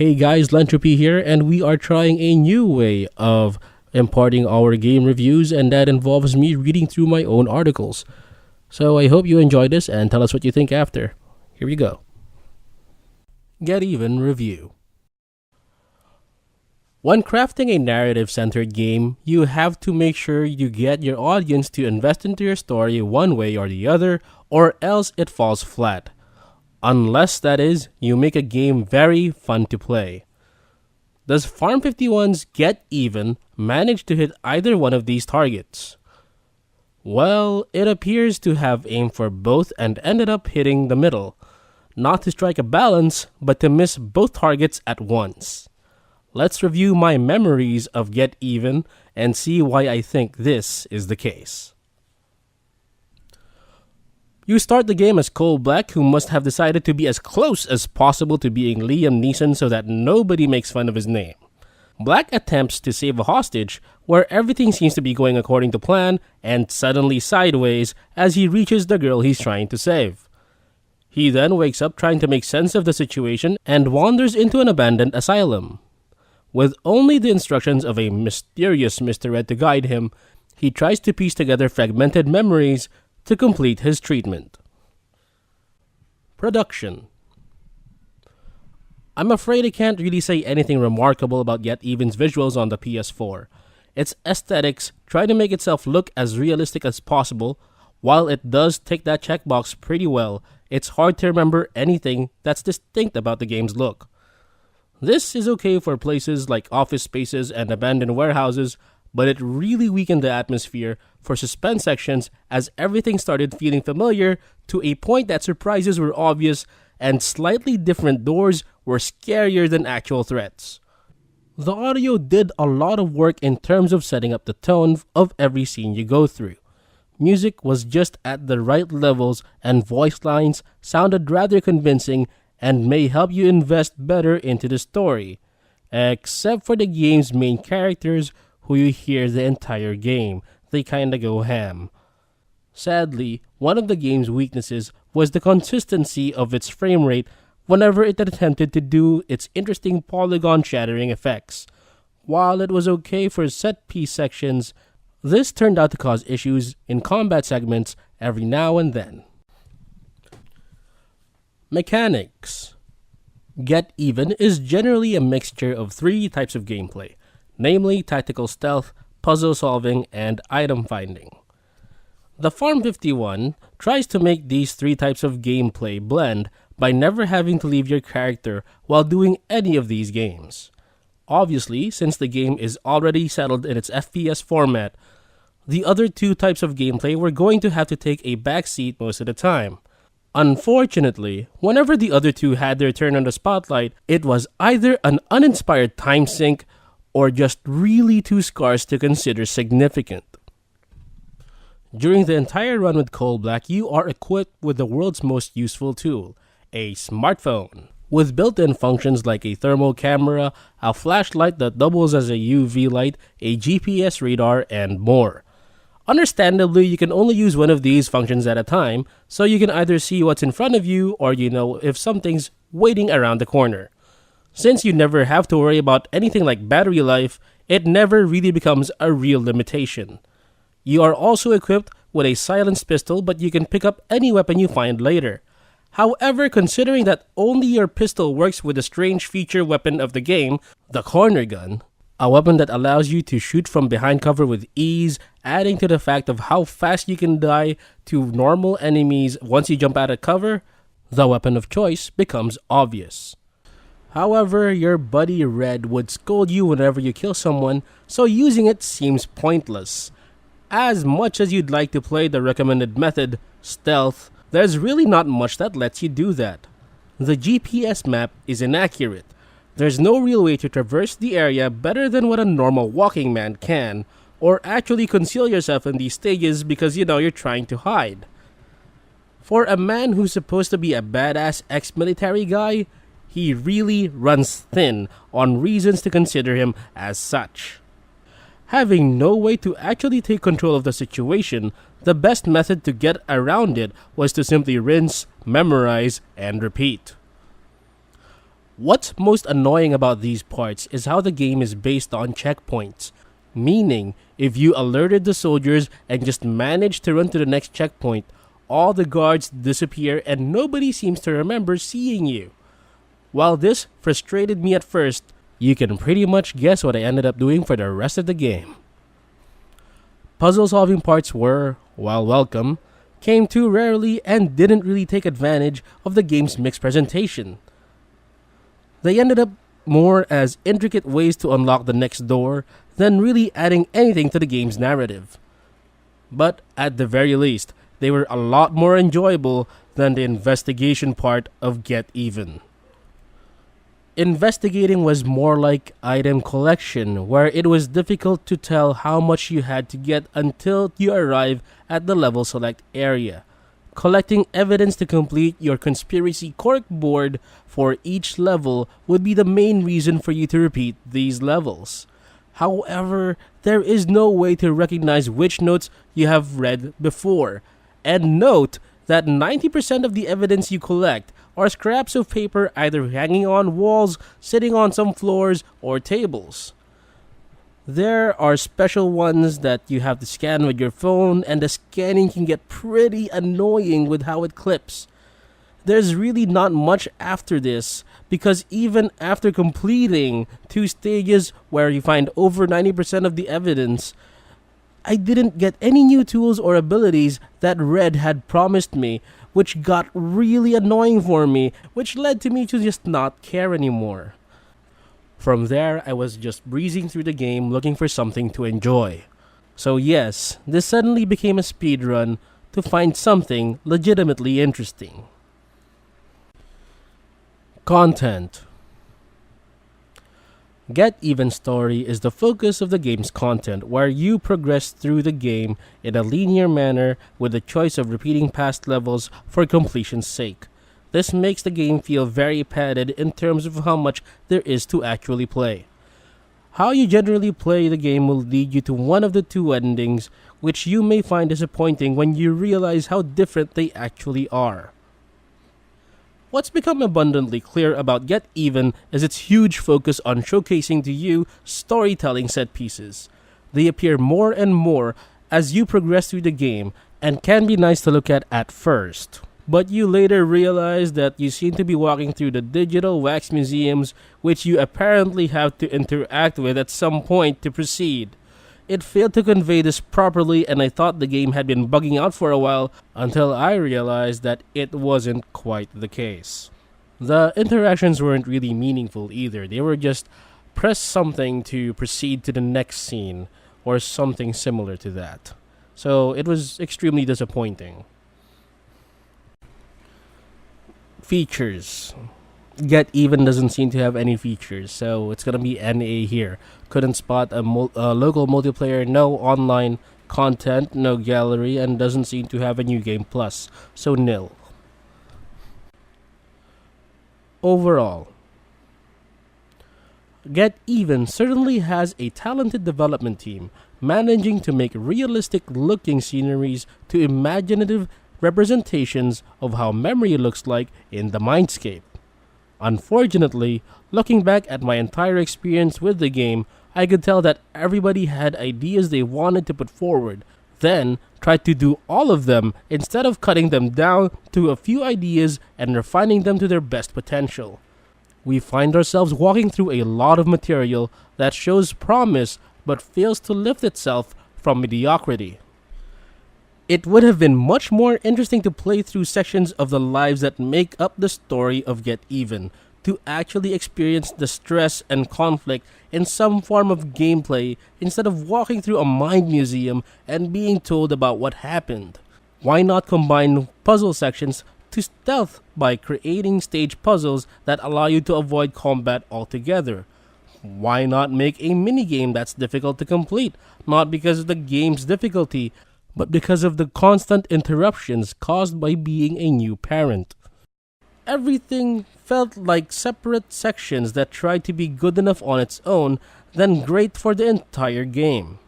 Hey guys, Lentropy here, and we are trying a new way of imparting our game reviews, and that involves me reading through my own articles. So I hope you enjoy this and tell us what you think after. Here we go. Get Even Review. When crafting a narrative-centered game, you have to make sure you get your audience to invest into your story one way or the other, or else it falls flat. Unless, that is, you make a game very fun to play. Does Farm 51's Get Even manage to hit either one of these targets? Well, it appears to have aimed for both and ended up hitting the middle. Not to strike a balance, but to miss both targets at once. Let's review my memories of Get Even and see why I think this is the case. You start the game as Cole Black, who must have decided to be as close as possible to being Liam Neeson so that nobody makes fun of his name. Black attempts to save a hostage, where everything seems to be going according to plan, and suddenly sideways as he reaches the girl he's trying to save. He then wakes up trying to make sense of the situation and wanders into an abandoned asylum. With only the instructions of a mysterious Mr. Red to guide him, he tries to piece together fragmented memories to complete his treatment. Production. I'm afraid I can't really say anything remarkable about Get Even's visuals on the PS4. Its aesthetics try to make itself look as realistic as possible. While it does tick that checkbox pretty well, it's hard to remember anything that's distinct about the game's look. This is okay for places like office spaces and abandoned warehouses, but it really weakened the atmosphere for suspense sections as everything started feeling familiar to a point that surprises were obvious and slightly different doors were scarier than actual threats. The audio did a lot of work in terms of setting up the tone of every scene you go through. Music was just at the right levels and voice lines sounded rather convincing and may help you invest better into the story, except for the game's main characters who you hear the entire game. They kinda go ham. Sadly, one of the game's weaknesses was the consistency of its frame rate whenever it attempted to do its interesting polygon shattering effects. While it was okay for set-piece sections, this turned out to cause issues in combat segments every now and then. Mechanics. Get Even is generally a mixture of three types of gameplay, namely tactical stealth, puzzle solving, and item finding. The Farm 51 tries to make these three types of gameplay blend by never having to leave your character while doing any of these games. Obviously, since the game is already settled in its FPS format, the other two types of gameplay were going to have to take a backseat most of the time. Unfortunately, whenever the other two had their turn on the spotlight, it was either an uninspired time sink or just really too scarce to consider significant. During the entire run with Cole Black, you are equipped with the world's most useful tool, a smartphone. With built-in functions like a thermal camera, a flashlight that doubles as a UV light, a GPS radar, and more. Understandably, you can only use one of these functions at a time, so you can either see what's in front of you or if something's waiting around the corner. Since you never have to worry about anything like battery life, it never really becomes a real limitation. You are also equipped with a silenced pistol, but you can pick up any weapon you find later. However, considering that only your pistol works with the strange feature weapon of the game, the corner gun, a weapon that allows you to shoot from behind cover with ease, adding to the fact of how fast you can die to normal enemies once you jump out of cover, the weapon of choice becomes obvious. However, your buddy Red would scold you whenever you kill someone, so using it seems pointless. As much as you'd like to play the recommended method, stealth, there's really not much that lets you do that. The GPS map is inaccurate. There's no real way to traverse the area better than what a normal walking man can, or actually conceal yourself in these stages because you're trying to hide. For a man who's supposed to be a badass ex-military guy, he really runs thin on reasons to consider him as such. Having no way to actually take control of the situation, the best method to get around it was to simply rinse, memorize, and repeat. What's most annoying about these parts is how the game is based on checkpoints. Meaning, if you alerted the soldiers and just managed to run to the next checkpoint, all the guards disappear and nobody seems to remember seeing you. While this frustrated me at first, you can pretty much guess what I ended up doing for the rest of the game. Puzzle solving parts were, while welcome, came too rarely and didn't really take advantage of the game's mixed presentation. They ended up more as intricate ways to unlock the next door than really adding anything to the game's narrative. But at the very least, they were a lot more enjoyable than the investigation part of Get Even. Investigating was more like item collection, where it was difficult to tell how much you had to get until you arrive at the level select area. Collecting evidence to complete your conspiracy cork board for each level would be the main reason for you to repeat these levels. However, there is no way to recognize which notes you have read before. And note that 90% of the evidence you collect are scraps of paper either hanging on walls, sitting on some floors, or tables. There are special ones that you have to scan with your phone, and the scanning can get pretty annoying with how it clips. There's really not much after this, because even after completing 2 stages where you find over 90% of the evidence, I didn't get any new tools or abilities that Red had promised me, which got really annoying for me, which led to me to just not care anymore. From there, I was just breezing through the game looking for something to enjoy. So yes, this suddenly became a speedrun to find something legitimately interesting. Content. Get Even Story is the focus of the game's content, where you progress through the game in a linear manner with the choice of repeating past levels for completion's sake. This makes the game feel very padded in terms of how much there is to actually play. How you generally play the game will lead you to one of the 2 endings, which you may find disappointing when you realize how different they actually are. What's become abundantly clear about Get Even is its huge focus on showcasing to you storytelling set pieces. They appear more and more as you progress through the game and can be nice to look at first. But you later realize that you seem to be walking through the digital wax museums, which you apparently have to interact with at some point to proceed. It failed to convey this properly, and I thought the game had been bugging out for a while until I realized that it wasn't quite the case. The interactions weren't really meaningful either. They were just press something to proceed to the next scene or something similar to that. So it was extremely disappointing. Features. Get Even doesn't seem to have any features, so it's gonna be NA here. Couldn't spot a local multiplayer, no online content, no gallery, and doesn't seem to have a new game plus, so nil. Overall, Get Even certainly has a talented development team, managing to make realistic looking sceneries to imaginative representations of how memory looks like in the mindscape. Unfortunately, looking back at my entire experience with the game, I could tell that everybody had ideas they wanted to put forward, then tried to do all of them instead of cutting them down to a few ideas and refining them to their best potential. We find ourselves walking through a lot of material that shows promise but fails to lift itself from mediocrity. It would have been much more interesting to play through sections of the lives that make up the story of Get Even, to actually experience the stress and conflict in some form of gameplay instead of walking through a mind museum and being told about what happened. Why not combine puzzle sections to stealth by creating stage puzzles that allow you to avoid combat altogether? Why not make a minigame that's difficult to complete, not because of the game's difficulty, but because of the constant interruptions caused by being a new parent? Everything felt like separate sections that tried to be good enough on its own, then great for the entire game.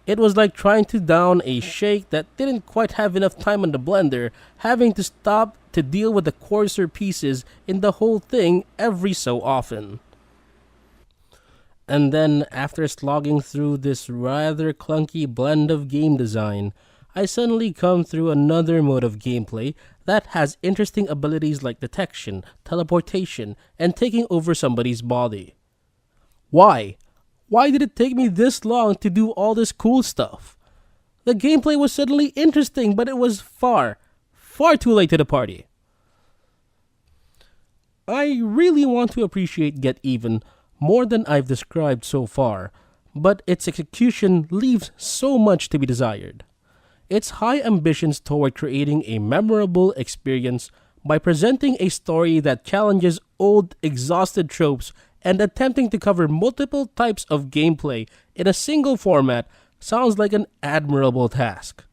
It was like trying to down a shake that didn't quite have enough time in the blender, having to stop to deal with the coarser pieces in the whole thing every so often. And then, after slogging through this rather clunky blend of game design, I suddenly come through another mode of gameplay that has interesting abilities like detection, teleportation, and taking over somebody's body. Why? Why did it take me this long to do all this cool stuff? The gameplay was suddenly interesting, but it was far too late to the party. I really want to appreciate Get Even more than I've described so far, but its execution leaves so much to be desired. Its high ambitions toward creating a memorable experience by presenting a story that challenges old, exhausted tropes and attempting to cover multiple types of gameplay in a single format sounds like an admirable task.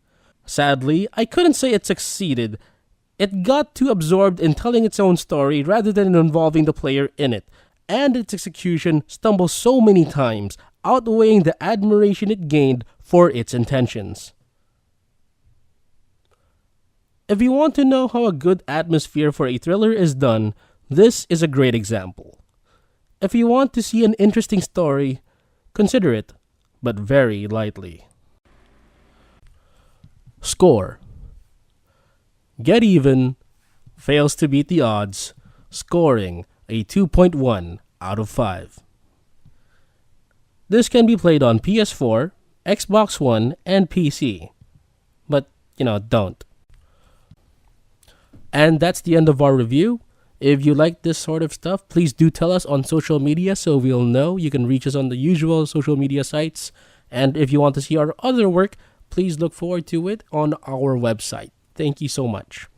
Sadly, I couldn't say it succeeded. It got too absorbed in telling its own story rather than involving the player in it, and its execution stumbles so many times, outweighing the admiration it gained for its intentions. If you want to know how a good atmosphere for a thriller is done, this is a great example. If you want to see an interesting story, consider it, but very lightly. Score: Get Even fails to beat the odds, scoring a 2.1 out of 5. This can be played on PS4, Xbox One, and PC. But, don't. And that's the end of our review. If you like this sort of stuff, please do tell us on social media so we'll know. You can reach us on the usual social media sites. And if you want to see our other work, please look forward to it on our website. Thank you so much.